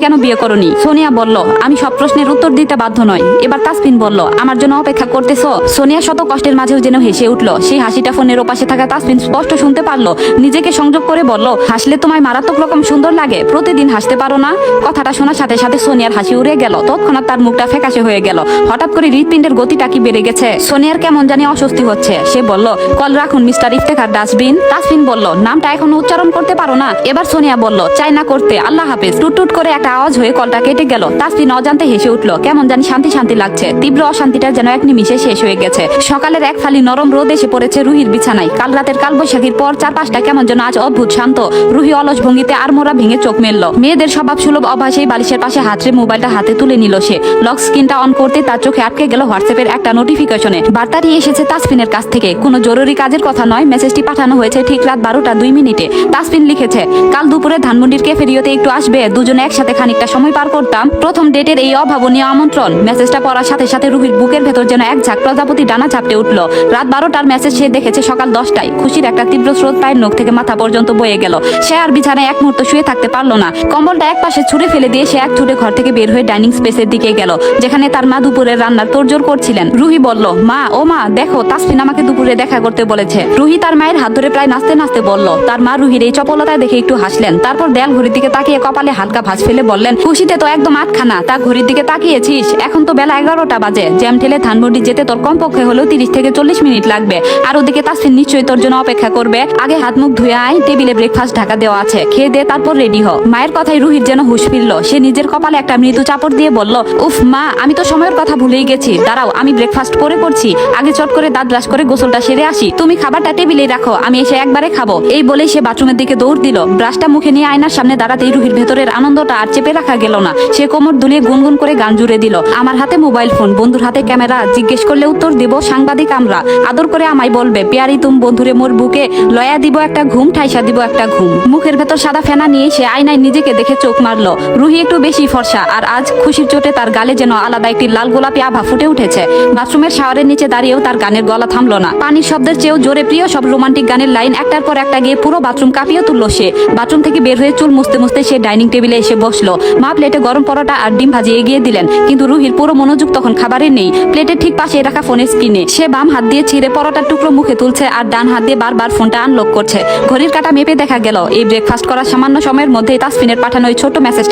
কেন বিয়ে করনি? সোনিয়া বলল, আমি সব প্রশ্নের উত্তর দিতে বাধ্য নই। এবার তাসফিন বলল, আমার জন্য অপেক্ষা করতেছো? সোনিয়া শত কষ্টের মাঝেও যেন হেসে উঠল। সেই হাসিটা ফোনের ওপাশে থাকা তাসফিন স্পষ্ট শুনতে পারলো। নিজেকে সংযোগ করে বলল, হাসলে তোমায় মারাত্মক রকম সুন্দর লাগে, প্রতিদিন হাসতে পারো না? কথাটা শোনার সাথে সাথে সোনিয়ার হাসি উড়ে গেল। তৎক্ষণাৎ তার মুখটা ফ্যাকাশে হয়ে গেল। হঠাৎ করে হৃৎপিণ্ডের গতিটা কি বেড়ে গেছে? সোনিয়ার কেমন জানি অস্বস্তি হচ্ছে। সে বলল, কল রাখুন মিস্টার ইফতেখার ডাস্টবিন। তাসফিন বলল, নামটা এখনো উচ্চারণ করতে পারো না? এবার সোনিয়া বলল, চাই না করতে, আল্লাহ হাফেজ। টুট করে একটা আওয়াজ হয়ে কলটা কেটে গেল। তাসফিন অজান্তে হেসে উঠল। কেমন জানি শান্তি শান্তি লাগছে। তীব্র অশান্তিটা যেন এক নিমিষে শেষ হয়ে গেছে। সকালের এক ফালি নরম রোদ এসে পড়েছে রুহির বিছানায়। কাল রাতের কালবৈশাখীর পর চারপাশটা কেমন যেন আজ অদ্ভুত শান্ত। রুহি অলস ভঙ্গিতে আড়মোড়া ভেঙে চোখ মেলল। মেয়েদের স্বভাব সুলভ অভ্যাসেই বালিশের পাশে হাতড়ে মোবাইলটা হাতে তুলে নিল সে। লক স্ক্রিনটা অন করতে তার চোখে আটকে গেল হোয়াটসঅ্যাপের একটা নোটিফিকেশনে। বার্তাটি এসেছে তাসফিনের কাছ থেকে। কোনো জরুরি কাজের কথা নয়। মেসেজটি পাঠানো হয়েছে ঠিক রাত 12টা 2 মিনিটে। তাসফিন লিখেছে, কাল দুপুরে ধানমন্ডির ক্যাফেরিওতে একটু আসবে, দুজনে একসাথে খানিকটা সময় পার করতাম। প্রথম ডেটের এই অভাবনীয় আমন্ত্রণ। মেসেজটা পড়ার সাথে সাথে রুহির বুকের ভেতর যেন এক ঝাঁক প্রজাপতি ডানা ঝাপটে উঠল। রাত 12টার মেসেজ সে দেখেছে সকাল 10টায়। খুশির একটা তীব্র স্রোত পায়ের নখ থেকে মাথা পর্যন্ত বয়ে গেল। সে আর বিছানায় এক মুহূর্ত শুয়ে থাকতে পারলো না। কম্বলটা এক পাশে ছুঁড়ে ফেলে দিয়ে সে এক ছুটে ঘর থেকে বের হয়ে ডাইনিং স্পেসের দিকে গেল, যেখানে তার মা দুপুরের রান্নার তোড়জোড় করছিলেন। রুহি বলল, মা, ও মা, দেখো তাসফিন আমাকে দুপুরে দেখা করতে বলেছে। রুহি তার মায়ের হাত ধরে প্রায় নাচতে নাচতে বলল। তার মা রুহির এই চপলতা দেখে একটু হাসলেন। তারপর দেয়াল ঘড়ির দিকে তাকিয়ে কপালে হালকা ভাঁজ ফেলে বললেন, খুশিতে তো একদম আটখানা। তা ঘড়ির দিকে তাকিয়েছিস? এখন তো বেলা 11টা বাজে। জ্যাম ঠেলে ধানমন্ডি যেতে তোর কমপক্ষে হলেও 30 থেকে 40 মিনিট লাগবে। আর ওদিকে তাসফিন নিশ্চয়ই তোর জন্য অপেক্ষা করবে। আগে হাত মুখ ধুয়ে আয়, টেবিলে ব্রেকফাস্ট ঢাকা দেওয়া আছে, খেয়ে দে, তারপর রেডি হ। মায়ের কথায় রুহির যেন হুঁশ ফিরল। সে নিজের কপালে একটা মৃদু চাপড় দিয়ে বলল, উফ মা, আমি তো সময়ের কথা ভুলেই গেছি। দাঁড়াও, আমি ব্রেকফাস্ট করে করছি। আগে চট করে দাঁত ব্রাশ করে গোসলটা সেরে আসি। তুমি খাবারটা টেবিলে রাখো, আমি এসে একবারে খাবো। এই বলেই সে বাথরুমের দিকে দৌড় দিল। ব্রাশটা মুখে নিয়ে আয়নার সামনে দাঁড়াতেই রুহির ভেতরের আনন্দটা আর চেপে রাখা গেল না। সে কোমর দুলিয়ে গুনগুন করে গান জুড়ে দিল। আমার হাতে মোবাইল ফোন, বন্ধুর হাতে ক্যামেরা, জিজ্ঞেস করলে উত্তর দেব সাংবাদিক আমরা। আদর করে আমায় বলবে, পেয়ারি তুম বন্ধুরে মোর বুকে, লয়া দিব একটা ঘুম, ঠাইসা দিব একটা ঘুম। মুখের ভেতর সাদা ফেনা নিয়ে সে আয়নায় নিজেকে দেখে চোখ মারলো। রুহি একটু বেশি ফর্সা, আর আজ খুশির চোটে তার গালে যেন আলাদা একটি লাল গোলাপি আভা ফুটে উঠেছে। বাথরুমের শাওয়ারের নিচে দাঁড়িয়েও তার গানের গলা থামলো না। পানির শব্দের চেয়েও জোরে প্রিয় সব রোমান্টিক গানের লাইন একটার পর একটা গিয়ে পুরো বাথরুম কাঁপিয়ে তুললো সে। বাথরুম থেকে বের হয়ে চুল মুছতে মুছতে সে ডাইনিং টেবিলে এসে বসলো। মা প্লেটে গরম পরোটা আর ডিম ভাজি এগিয়ে দিলেন, কিন্তু রুহির পুরো মনোযোগ তখন খাবারে নেই। প্লেটের ঠিক পাশে রাখা ফোনের স্ক্রিনে। সে বাম হাত দিয়ে ছিঁড়ে পরোটার টুকরো মুখে তুলছে আর ডান হাত দিয়ে বারবার ফোনটা আনলক করছে। ঘড়ির কাঁটা মেপে দেখা গেল এই ব্রেকফাস্ট করার সামান্য সময়ের মধ্যেই তাসফিনের পাঠানো ওই ছোট মেসেজ